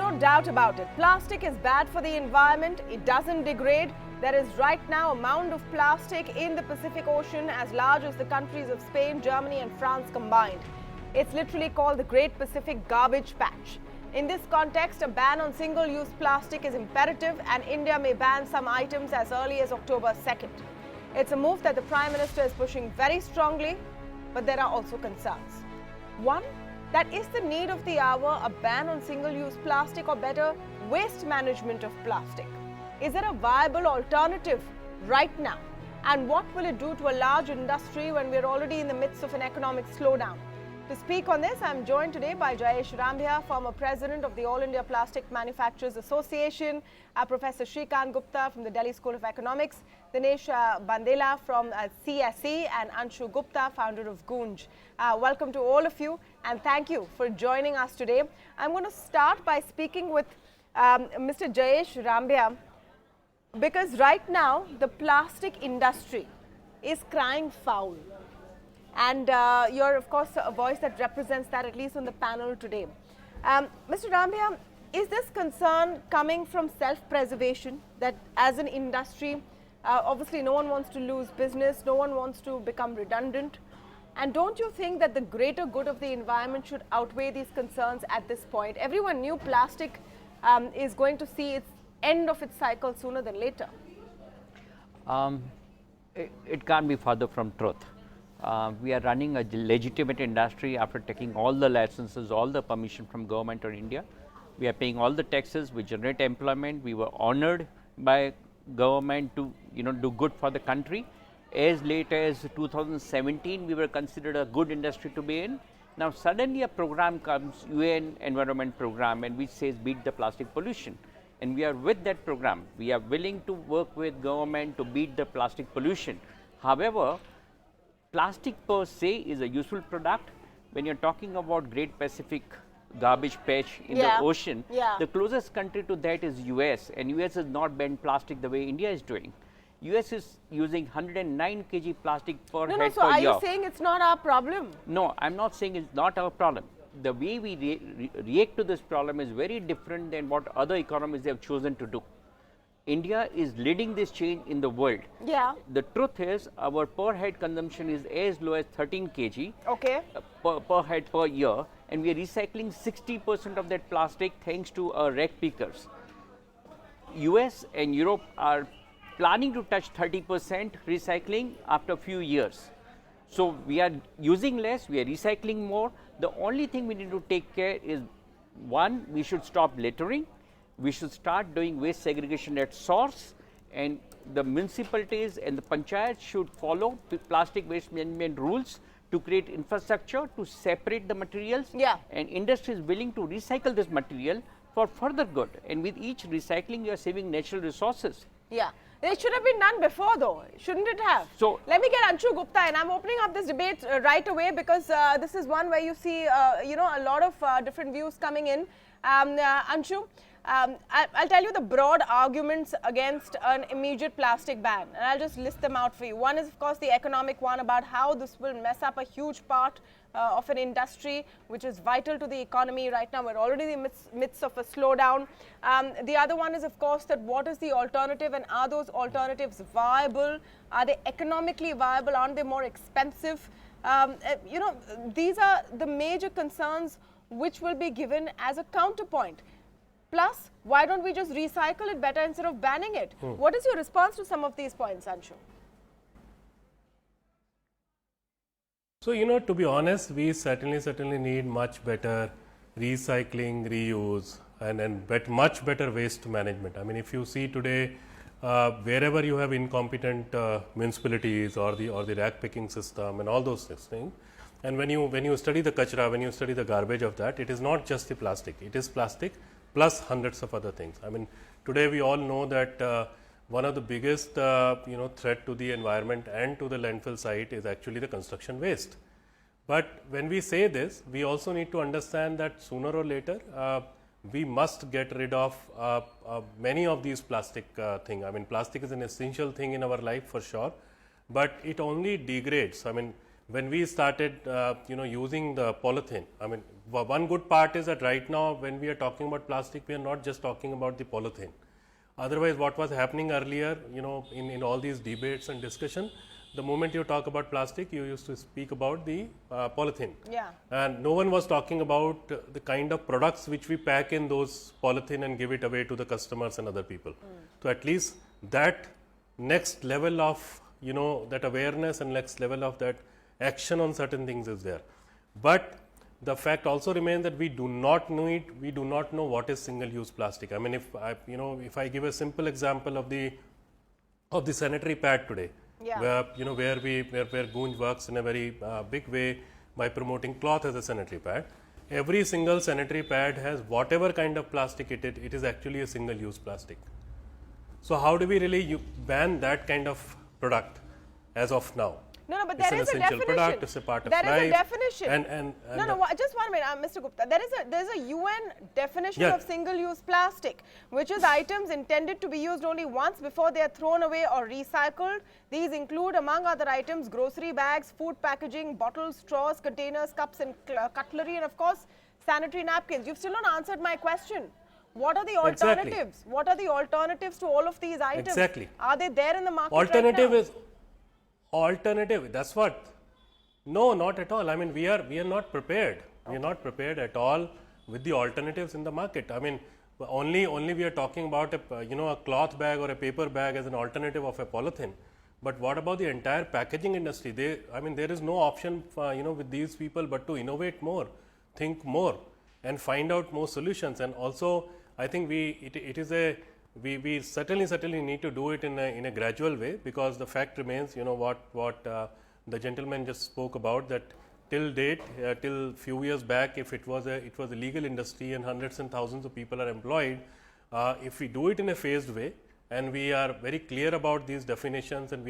no doubt about it. Plastic is bad for the environment. It doesn't degrade. There is right now a mound of plastic in the Pacific Ocean as large as the countries of Spain, Germany and France combined. It's literally called the Great Pacific Garbage Patch. In this context, a ban on single-use plastic is imperative and India may ban some items as early as October 2nd. It's a move that the Prime Minister is pushing very strongly, but there are also concerns. One, that is the need of the hour, a ban on single-use plastic or better, waste management of plastic. Is there a viable alternative right now? And what will it do to a large industry when we're already in the midst of an economic slowdown? To speak on this, I'm joined today by Jayesh Rambhia, former president of the All India Plastic Manufacturers Association, Professor Shrikant Gupta from the Delhi School of Economics, Dinesh Bandela from CSE, and Anshu Gupta, founder of Gunj. Welcome to all of you and thank you for joining us today. I'm going to start by speaking with Mr. Jayesh Rambhia, because right now the plastic industry is crying foul. And you're, of course, a voice that represents that, at least on the panel today. Mr. Rambhia, is this concern coming from self-preservation, that as an industry, obviously no one wants to lose business, no one wants to become redundant? And don't you think that the greater good of the environment should outweigh these concerns at this point? Everyone knew plastic is going to see its end of its cycle sooner than later. It can't be further from truth. We are running a legitimate industry after taking all the licenses, all the permission from government of India. We are paying all the taxes, we generate employment, we were honored by government to do good for the country. As late as 2017, we were considered a good industry to be in. Now suddenly a program comes, UN Environment Program, and which says beat the plastic pollution. And we are with that program. We are willing to work with government to beat the plastic pollution. However, plastic per se is a useful product. When you're talking about Great Pacific Garbage Patch in the ocean, the closest country to that is US, and US has not banned plastic the way India is doing. US is using 109 kg plastic per head per year. So are you saying it's not our problem? No, I'm not saying it's not our problem. The way we react to this problem is very different than what other economies have chosen to do. India is leading this change in the world. Yeah. The truth is, our per head consumption is as low as 13 kg per head per year, and we are recycling 60% of that plastic thanks to our rag pickers. US and Europe are planning to touch 30% recycling after a few years. So we are using less, we are recycling more. The only thing we need to take care is, one, we should stop littering. We should start doing waste segregation at source, and the municipalities and the panchayats should follow plastic waste management rules to create infrastructure to separate the materials. And industry is willing to recycle this material for further good. And with each recycling, you are saving natural resources. It should have been done before, though, shouldn't it have? So let me get Anshu Gupta, and I'm opening up this debate right away, because this is one where you see a lot of different views coming in. Anshu, I'll tell you the broad arguments against an immediate plastic ban, and I'll just list them out for you. One is, of course, the economic one, about how this will mess up a huge part of an industry which is vital to the economy right now. We're already in the midst of a slowdown. The other one is, of course, that what is the alternative, and are those alternatives viable? Are they economically viable? Aren't they more expensive? These are the major concerns which will be given as a counterpoint. Plus, why don't we just recycle it better instead of banning it? What is your response to some of these points, Anshu? So, to be honest, we certainly need much better recycling, reuse, and much better waste management. I mean, if you see today, wherever you have incompetent municipalities or the rag picking system and all those things, and when you study the kachra, when you study the garbage of that, it is not just the plastic. It is plastic plus hundreds of other things. I mean, today we all know that one of the biggest threat to the environment and to the landfill site is actually the construction waste. But when we say this, we also need to understand that sooner or later we must get rid of many of these plastic things. I mean, plastic is an essential thing in our life for sure, but it only degrades. I mean, when we started using the polythene, I mean, one good part is that right now when we are talking about plastic, we are not just talking about the polythene. Otherwise, what was happening earlier, in all these debates and discussion, the moment you talk about plastic, you used to speak about the polythene. Yeah. And no one was talking about the kind of products which we pack in those polythene and give it away to the customers and other people. So at least that next level of, that awareness and next level of that action on certain things is there. But the fact also remains that we do not know it. We do not know what is single-use plastic. I mean, if I give a simple example of the sanitary pad today, Yeah. where Gunj works in a very big way by promoting cloth as a sanitary pad. Every single sanitary pad has whatever kind of plastic it is actually a single-use plastic. So how do we really ban that kind of product as of now? No, but It's there an is a essential definition. product, it's a part of there life. is a definition. And Just 1 minute, Mr. Gupta. There is a UN definition Yeah. of single-use plastic, which is items intended to be used only once before they are thrown away or recycled. These include, among other items, grocery bags, food packaging, bottles, straws, containers, cups and cutlery, and of course, sanitary napkins. You've still not answered my question. What are the alternatives? Exactly. What are the alternatives to all of these items? Exactly. Are they there in the market alternative right now? is alternative. That's what. No, not at all. I mean, we are not prepared. We are not prepared at all with the alternatives in the market. I mean, only we are talking about a cloth bag or a paper bag as an alternative of a polythene. But what about the entire packaging industry? There is no option for, with these people but to innovate more, think more, and find out more solutions. And also, I think we certainly need to do it in a gradual way, because the fact remains, what the gentleman just spoke about, that till date, till few years back, if it was a legal industry and hundreds and thousands of people are employed, if we do it in a phased way and we are very clear about these definitions, and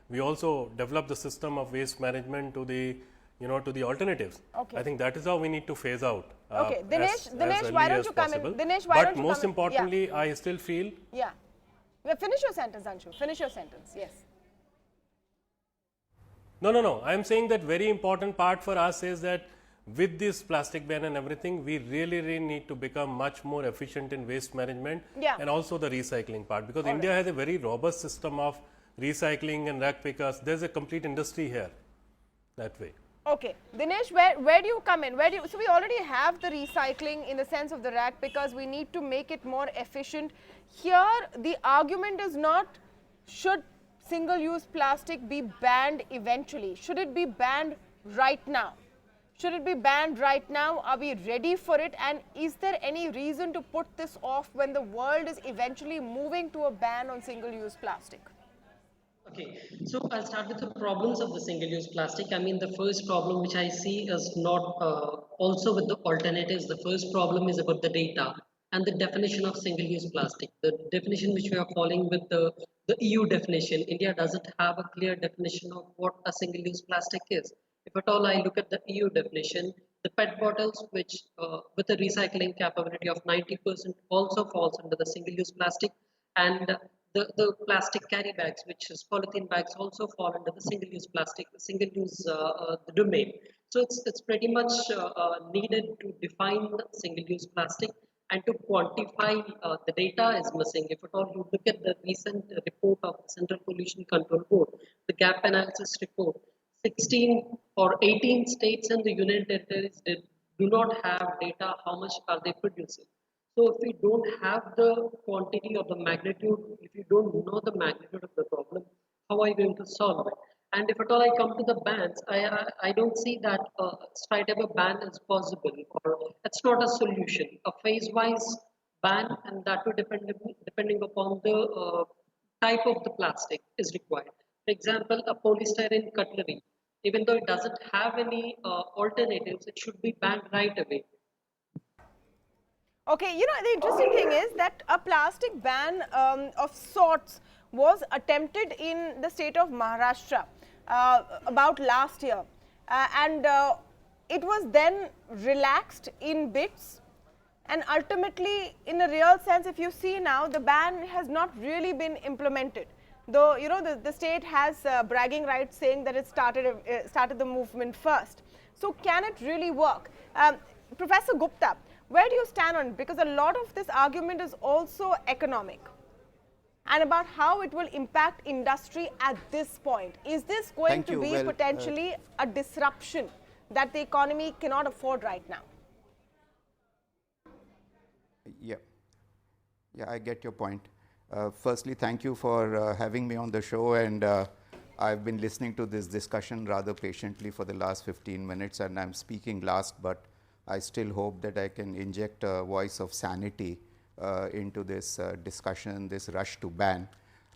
we also develop the system of waste management to the alternatives. Okay. I think that is how we need to phase out. Okay, Dinesh, as why early don't as you come in? possible. Dinesh, why But don't you most come in? importantly, I still feel. Yeah. Finish your sentence, Anshu. Finish your sentence. Yes. No. I am saying that very important part for us is that with this plastic ban and everything, we really need to become much more efficient in waste management, Yeah. and also the recycling part, because India has a very robust system of recycling and rag pickers. There's a complete industry here that way. Okay, Dinesh, where do you come in? So we already have the recycling in the sense of the rag pickers. We need to make it more efficient. Here, the argument is not should single-use plastic be banned eventually. Should it be banned right now? Should it be banned right now? Are we ready for it? And is there any reason to put this off when the world is eventually moving to a ban on single-use plastic? Okay, so I'll start with the problems of the single-use plastic. I mean, the first problem which I see is not also with the alternatives. The first problem is about the data and the definition of single-use plastic. The definition which we are following with the EU definition, India doesn't have a clear definition of what a single-use plastic is. If at all I look at the EU definition, the PET bottles, which with a recycling capability of 90%, also falls under the single-use plastic, and the plastic carry bags, which is polythene bags, also fall under the single-use plastic, single-use domain. So it's pretty much needed to define single-use plastic, and to quantify the data is missing. If at all you look at the recent report of the Central Pollution Control Board, the gap analysis report, 16 or 18 states and the Union Territories do not have data how much are they producing. So if we don't have the quantity or the magnitude, if you don't know the magnitude of the problem, how are you going to solve it? And if at all I come to the bans, I don't see that straight away ban is possible, or it's not a solution. A phase-wise ban, and that will depending upon the type of the plastic is required. For example, a polystyrene cutlery, even though it doesn't have any alternatives, it should be banned right away. Okay, the interesting thing is that a plastic ban of sorts was attempted in the state of Maharashtra about last year, and it was then relaxed in bits, and ultimately, in a real sense, if you see now, the ban has not really been implemented. Though the state has bragging rights saying that it started the movement first. So can it really work? Professor Gupta, where do you stand on it? Because a lot of this argument is also economic and about how it will impact industry at this point. Is this going Thank to you. be Well, potentially a disruption that the economy cannot afford right now? Yeah, I get your point. Firstly, thank you for having me on the show, and I've been listening to this discussion rather patiently for the last 15 minutes, and I'm speaking last, but I still hope that I can inject a voice of sanity into this discussion, this rush to ban.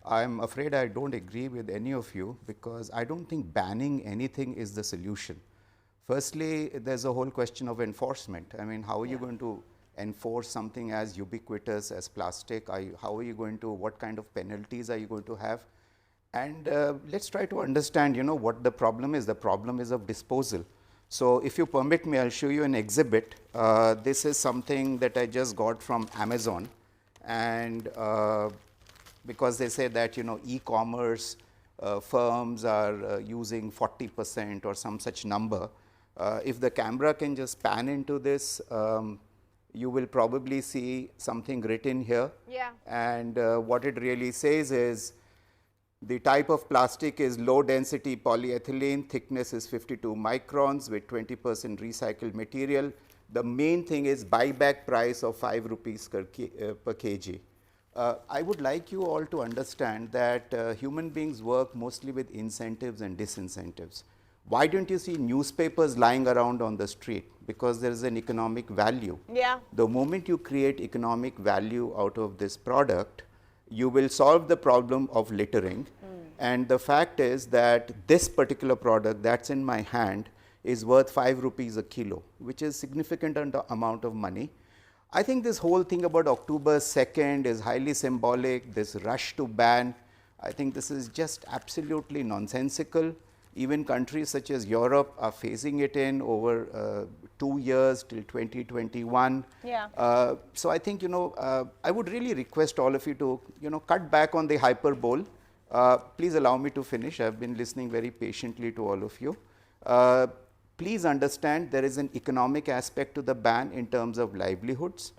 I'm afraid I don't agree with any of you, because I don't think banning anything is the solution. Firstly, there's a whole question of enforcement. I mean, how are you going to enforce something as ubiquitous as plastic? How are you going to, what kind of penalties are you going to have? And let's try to understand, what the problem is. The problem is of disposal. So if you permit me, I'll show you an exhibit. This is something that I just got from Amazon. And because they say that, e-commerce firms are using 40% or some such number. If the camera can just pan into this, you will probably see something written here. Yeah. And what it really says is, the type of plastic is low density polyethylene, thickness is 52 microns with 20% recycled material. The main thing is buyback price of 5 rupees per kg. I would like you all to understand that human beings work mostly with incentives and disincentives. Why don't you see newspapers lying around on the street? Because there is an economic value. Yeah. The moment you create economic value out of this product, you will solve the problem of littering. And the fact is that this particular product that's in my hand is worth 5 rupees a kilo, which is significant amount of money. I think this whole thing about October 2nd is highly symbolic, this rush to ban. I think this is just absolutely nonsensical. Even countries such as Europe are phasing it in over 2 years till 2021. Yeah. So I think, I would really request all of you to, cut back on the hyperbole. Please allow me to finish. I've been listening very patiently to all of you. Please understand there is an economic aspect to the ban in terms of livelihoods.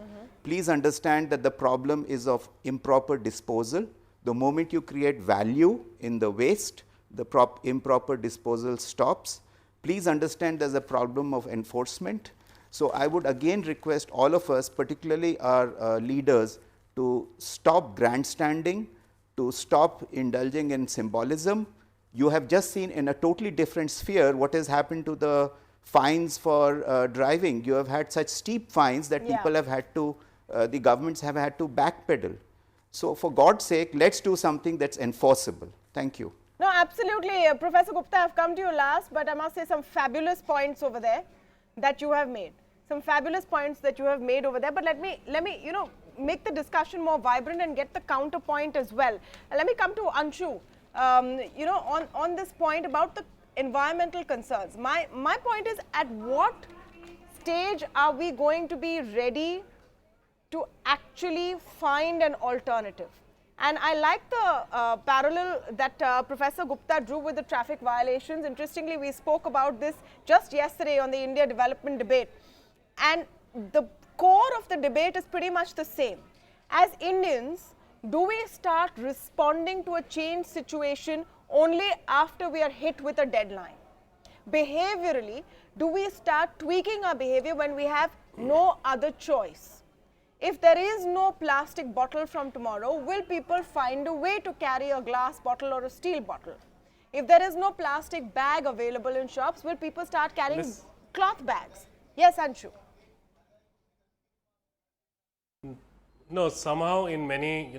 Please understand that the problem is of improper disposal. The moment you create value in the waste, the improper disposal stops. Please understand there's a problem of enforcement. So I would again request all of us, particularly our leaders, to stop grandstanding, to stop indulging in symbolism. You have just seen in a totally different sphere what has happened to the fines for driving. You have had such steep fines that people have had to, the governments have had to backpedal. So for God's sake, let's do something that's enforceable. Thank you. No, absolutely. Professor Gupta, I've come to you last, but I must say some fabulous points over there that you have made. Some fabulous points that you have made over there. But let me make the discussion more vibrant and get the counterpoint as well. Let me come to Anshu. On this point about the environmental concerns. My point is, at what stage are we going to be ready to actually find an alternative? And I like the parallel that Professor Gupta drew with the traffic violations. Interestingly, we spoke about this just yesterday on the India development debate. And the core of the debate is pretty much the same. As Indians, do we start responding to a changed situation only after we are hit with a deadline? Behaviorally, do we start tweaking our behavior when we have no other choice? If there is no plastic bottle from tomorrow, will people find a way to carry a glass bottle or a steel bottle? If there is no plastic bag available in shops, will people start carrying cloth bags? Yes, Anshu. No, somehow in many,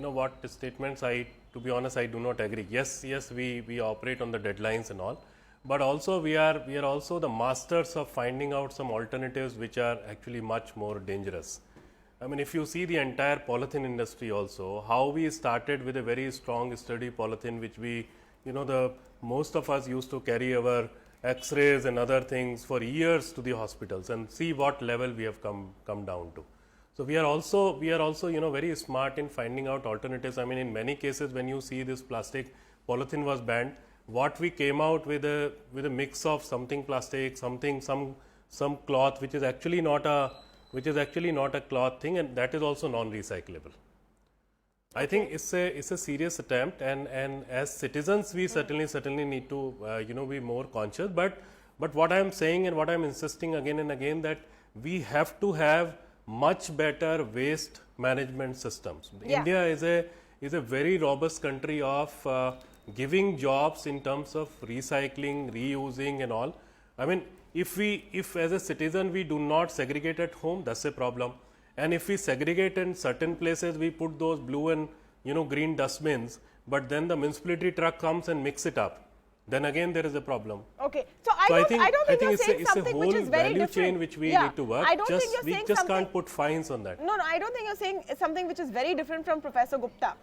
statements, to be honest, I do not agree. Yes, we operate on the deadlines and all, but also we are also the masters of finding out some alternatives which are actually much more dangerous. I mean, if you see the entire polythene industry also, how we started with a very strong sturdy polythene, which we, most of us used to carry our X-rays and other things for years to the hospitals, and see what level we have come down to. So we are also very smart in finding out alternatives. I mean, in many cases when you see this plastic, polythene was banned. What we came out with a mix of something plastic, some some cloth which is actually not a cloth thing, and that is also non-recyclable. I think it's a serious attempt, and as citizens we certainly need to be more conscious. But what I am saying and what I am insisting again and again, that we have to have much better waste management systems. Yeah. India is a very robust country of giving jobs in terms of recycling, reusing and all. I mean, if as a citizen we do not segregate at home, that's a problem. And if we segregate in certain places, we put those blue and green dustbins, but then the municipality truck comes and mix it up, then again there is a problem. Okay, so I don't think you're saying it's a something whole which is very value different. chain which we need to work. I don't think you're we saying just something, can't put fines on that. No, I don't think you're saying something which is very different from Professor Gupta.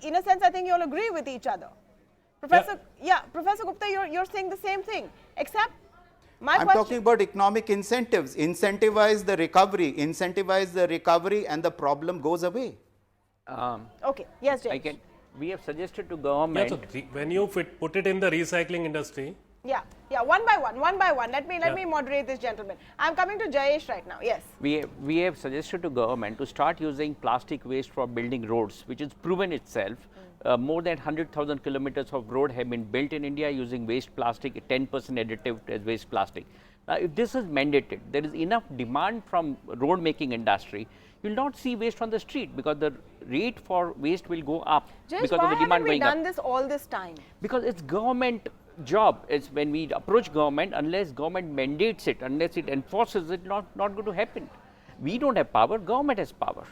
In a sense, I think you all agree with each other. Professor Gupta, you're saying the same thing, except I'm talking about economic incentives. Incentivize the recovery, and the problem goes away. Okay, yes, James. We have suggested to government. So when you put it in the recycling industry. Yeah, one by one. Let me moderate this gentleman. I'm coming to Jayesh right now. Yes. We have suggested to government to start using plastic waste for building roads, which is proven itself. More than 100,000 kilometers of road have been built in India using waste plastic, 10% additive as waste plastic. Now, if this is mandated, there is enough demand from road making industry. You will not see waste on the street because the rate for waste will go up Jayesh, because of the demand going up. Why haven't we done this all this time? Because it's government job. It's when we approach government, unless government mandates it, unless it enforces it, not going to happen. We don't have power, government has power.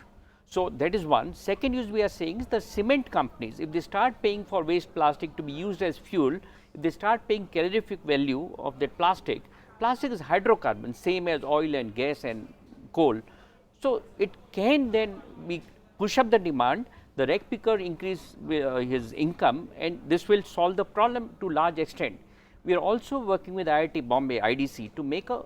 So that is one. Second use we are saying is the cement companies, if they start paying for waste plastic to be used as fuel, if they start paying calorific value of that plastic is hydrocarbon, same as oil and gas and coal. So it can then push up the demand, the rag picker increase his income, and this will solve the problem to large extent. We are also working with IIT Bombay, IDC, to make a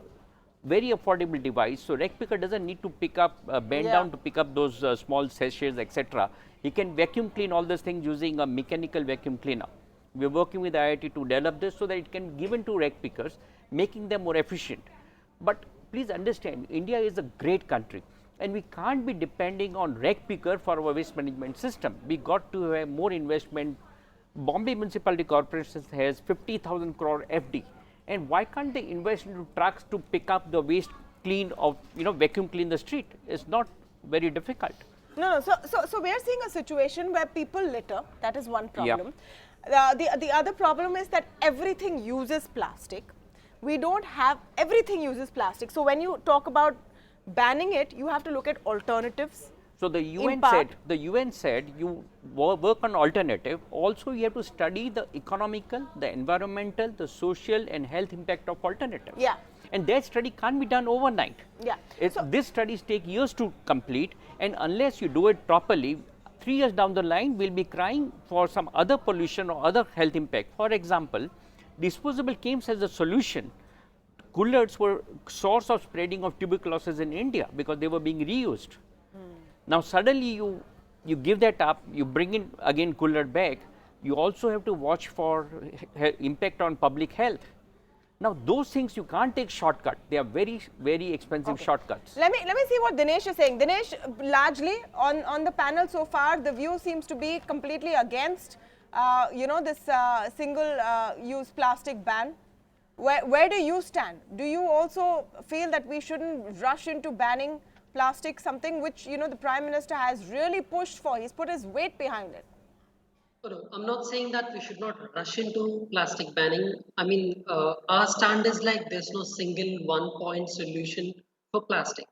very affordable device, so rag picker doesn't need to pick up, bend down to pick up those small sachets, etc. He can vacuum clean all these things using a mechanical vacuum cleaner. We are working with IIT to develop this so that it can give given to rag pickers, making them more efficient. But please understand, India is a great country, and we can't be depending on rag picker for our waste management system. We got to have more investment. Bombay Municipality Corporation has 50,000 crore FD. And why can't they invest into trucks to pick up the waste clean of, vacuum clean the street? It's not very difficult. No. So we are seeing a situation where people litter. That is one problem. The other problem is that everything uses plastic. We don't have, everything uses plastic. So when you talk about banning it, you have to look at alternatives. So the UN said you work on alternative. Also, you have to study the economical, the environmental, the social and health impact of alternatives. Yeah. And that study can't be done overnight. Yeah. These studies take years to complete, and unless you do it properly, 3 years down the line, we'll be crying for some other pollution or other health impact. For example, disposable came as a solution. Coolers were source of spreading of tuberculosis in India because they were being reused. Now suddenly you give that up, you bring in again cooler back, you also have to watch for impact on public health. Now those things you can't take shortcut, they are very, very expensive shortcuts. Let me see what Dinesh is saying. Dinesh, largely on the panel so far, the view seems to be completely against this single use plastic ban. Where do you stand? Do you also feel that we shouldn't rush into banning plastic, something which the Prime Minister has really pushed for? He's put his weight behind it. No, I'm not saying that we should not rush into plastic banning. I mean, our stand is like there's no single one-point solution for plastic,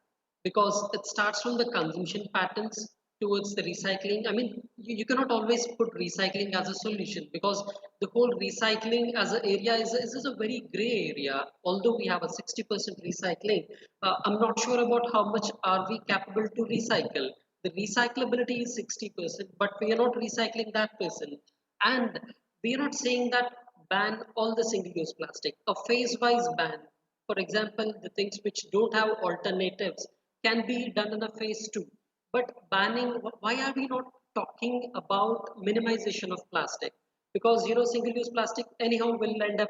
because it starts from the consumption patterns towards the recycling. I mean, you cannot always put recycling as a solution, because the whole recycling as an area is a very gray area. Although we have a 60% recycling, I'm not sure about how much are we capable to recycle. The recyclability is 60%, but we are not recycling that percent. And we are not saying that ban all the single-use plastic. A phase-wise ban, for example, the things which don't have alternatives can be done in a phase 2. But banning, why are we not talking about minimization of plastic? because single-use plastic anyhow will end up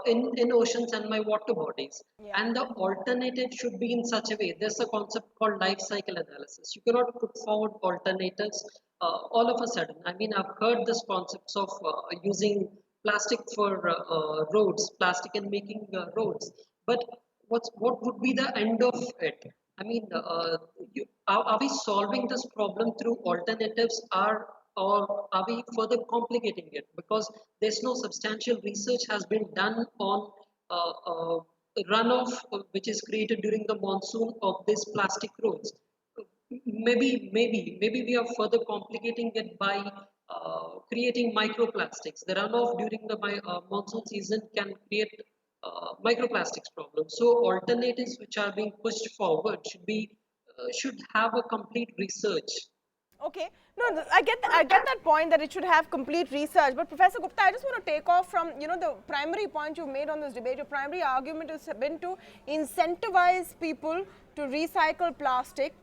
in oceans and my water bodies. Yeah. And the alternative should be in such a way. There's a concept called life cycle analysis. You cannot put forward alternatives all of a sudden. I mean, I've heard this concepts of using plastic for roads, plastic and making roads, but what would be the end of it? I mean, are we solving this problem through alternatives, or are we further complicating it? Because there's no substantial research has been done on runoff which is created during the monsoon of these plastic roads. Maybe we are further complicating it by creating microplastics. The runoff during the monsoon season can create microplastics problems. So alternatives which are being pushed forward should have a complete research. Okay, no, I get that point that it should have complete research. But Professor Gupta, I just want to take off from the primary point you've made on this debate. Your primary argument has been to incentivize people to recycle plastic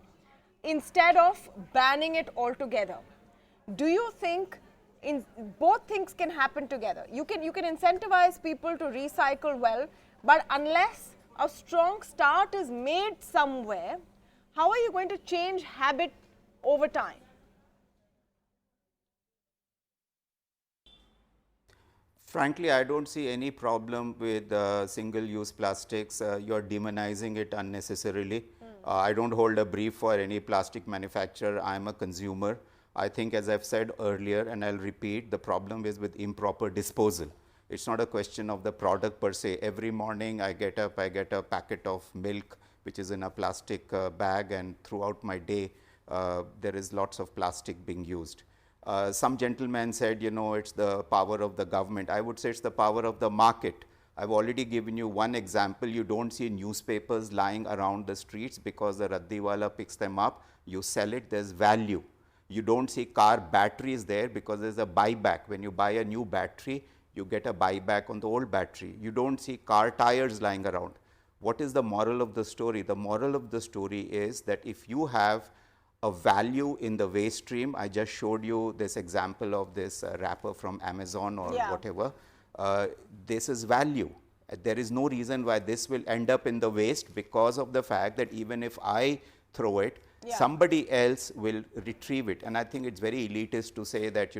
instead of banning it altogether. Do you think both things can happen together? You can incentivize people to recycle well, but unless a strong start is made somewhere, how are you going to change habit over time? Frankly, I don't see any problem with single-use plastics. You're demonizing it unnecessarily. I don't hold a brief for any plastic manufacturer. I'm a consumer. I think, as I've said earlier, and I'll repeat, the problem is with improper disposal. It's not a question of the product per se. Every morning I get up, I get a packet of milk which is in a plastic bag, and throughout my day there is lots of plastic being used. Some gentleman said, it's the power of the government. I would say it's the power of the market. I've already given you one example. You don't see newspapers lying around the streets because the raddiwala picks them up. You sell it, there's value. You don't see car batteries there because there's a buyback. When you buy a new battery, you get a buyback on the old battery. You don't see car tires lying around. What is the moral of the story? The moral of the story is that if you have a value in the waste stream, I just showed you this example of this wrapper from Amazon or whatever, this is value. There is no reason why this will end up in the waste, because of the fact that even if I throw it, somebody else will retrieve it. And I think it's very elitist to say that,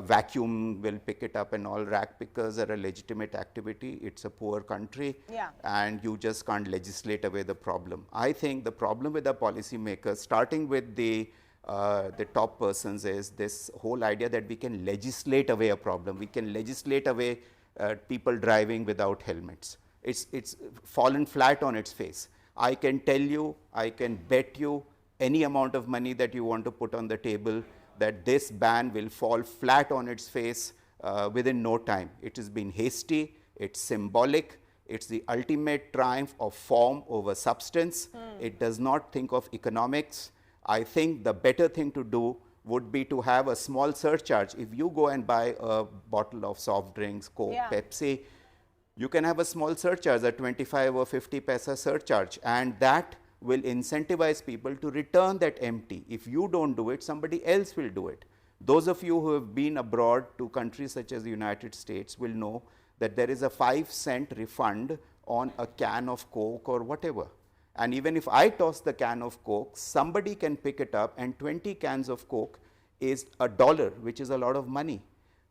vacuum will pick it up and all. Rack pickers are a legitimate activity. It's a poor country, and you just can't legislate away the problem. I think the problem with the policymakers, starting with the top persons, is this whole idea that we can legislate away a problem. We can legislate away people driving without helmets. It's fallen flat on its face. I can tell you, I can bet you any amount of money that you want to put on the table that this ban will fall flat on its face within no time. It has been hasty, it's symbolic, it's the ultimate triumph of form over substance. It does not think of economics. I think the better thing to do would be to have a small surcharge. If you go and buy a bottle of soft drinks, Coke, Pepsi, you can have a small surcharge, a 25 or 50 paisa surcharge, and that will incentivize people to return that empty. If you don't do it, somebody else will do it. Those of you who have been abroad to countries such as the United States will know that there is a 5-cent refund on a can of Coke or whatever. And even if I toss the can of Coke, somebody can pick it up, and 20 cans of Coke is $1, which is a lot of money.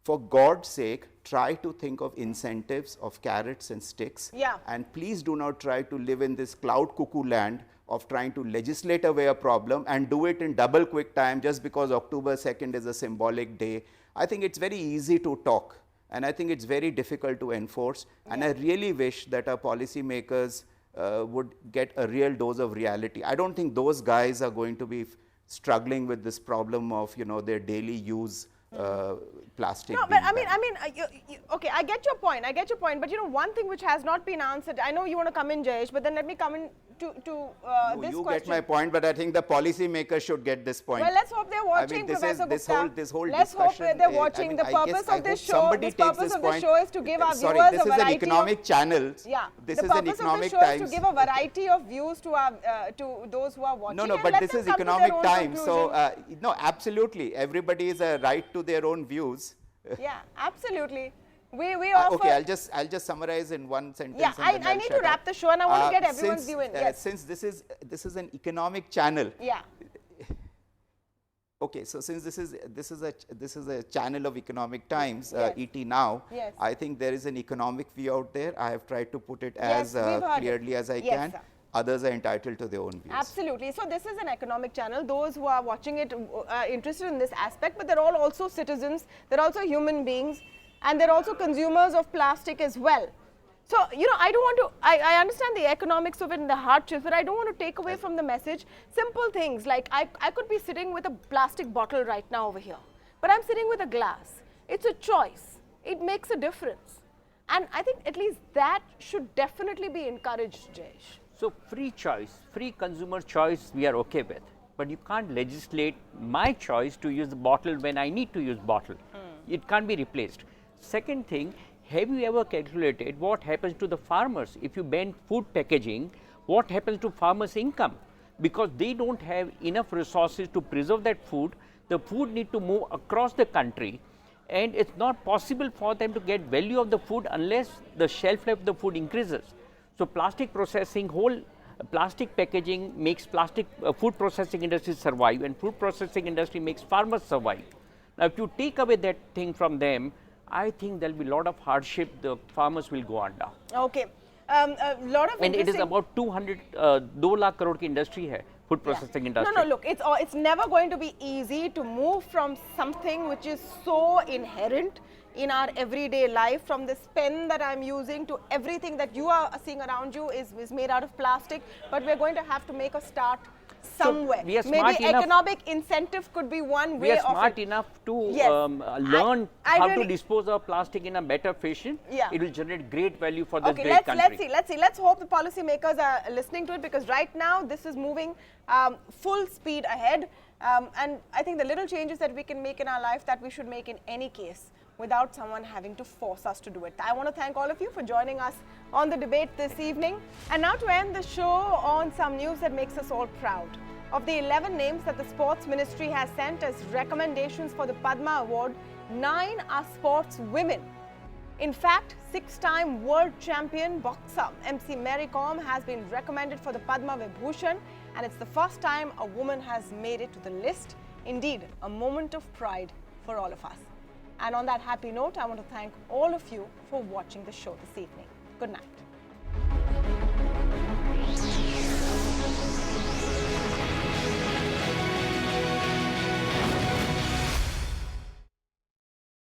For God's sake, try to think of incentives of carrots and sticks. And please do not try to live in this cloud cuckoo land of trying to legislate away a problem and do it in double quick time just because October 2nd is a symbolic day. I think it's very easy to talk, and I think it's very difficult to enforce. And I really wish that our policymakers would get a real dose of reality. I don't think those guys are going to be struggling with this problem of, their daily use plastic. No, but I mean, okay, I get your point. But one thing which has not been answered. I know you want to come in, Jayesh, but then let me come in to this you question. Get my point, but I think the policymakers should get this point. Well, let's hope they're watching, Professor Gupta. This whole let's discussion, hope they're watching. The purpose of this show is to give our viewers a variety. This is an economic channel. This is an economic times. To give a variety of views to our to those who are watching. No, but this is economic times. So no, absolutely, everybody is a right to their own views. Yeah, absolutely. We offer. Okay, I'll just summarize in one sentence. Yeah, and then I I'll need shut to wrap up. the show, and I want to get everyone's view in. Yes. Since this is an economic channel. Yeah. Okay, so since this is a channel of economic times, Yes. ET Now, Yes. I think there is an economic view out there. I have tried to put it Yes, as we've heard clearly it. as I Yes, can. sir. Others are entitled to their own views. Absolutely. So this is an economic channel. Those who are watching it are interested in this aspect, but they're all also citizens. They're also human beings, and they're also consumers of plastic as well. So, you know, I don't want to, I understand the economics of it and the hardships, but I don't want to take away from the message simple things like I could be sitting with a plastic bottle right now over here, but I'm sitting with a glass. It's a choice. It makes a difference. And I think at least that should definitely be encouraged, Jayesh. So free choice, free consumer choice we are okay with, but you can't legislate my choice to use the bottle when I need to use bottle. It can't be replaced. Second thing, have you ever calculated what happens to the farmers if you ban food packaging? What happens to farmers' income? Because they don't have enough resources to preserve that food. The food need to move across the country, and it's not possible for them to get value of the food unless the shelf life of the food increases. So plastic processing, whole plastic packaging makes plastic food processing industry survive, and food processing industry makes farmers survive. Now, if you take away that thing from them, I think there'll be a lot of hardship. The farmers will go under. Okay. A lot of And it is interesting- about 2 lakh crore ki industry hai, food processing industry. No, look, it's never going to be easy to move from something which is so inherent in our everyday life, from this pen that I'm using to everything that you are seeing around you is made out of plastic, but we're going to have to make a start somewhere. we are smart Maybe enough- economic incentive could be one way We are of smart it. enough to Yes. learn I how really- to dispose of plastic in a better fashion. Yeah. It will generate great value for this Okay, great country. let's see. Let's hope the policymakers are listening to it, because right now this is moving full speed ahead. And I think the little changes that we can make in our life, that we should make in any case, without someone having to force us to do it. I want to thank all of you for joining us on the debate this evening. And now to end the show on some news that makes us all proud. Of the 11 names that the Sports Ministry has sent as recommendations for the Padma Award, 9 are sports women. In fact, 6-time world champion boxer MC Mary Kom has been recommended for the Padma Vibhushan, and it's the first time a woman has made it to the list. Indeed, a moment of pride for all of us. And on that happy note, I want to thank all of you for watching the show this evening. Good night.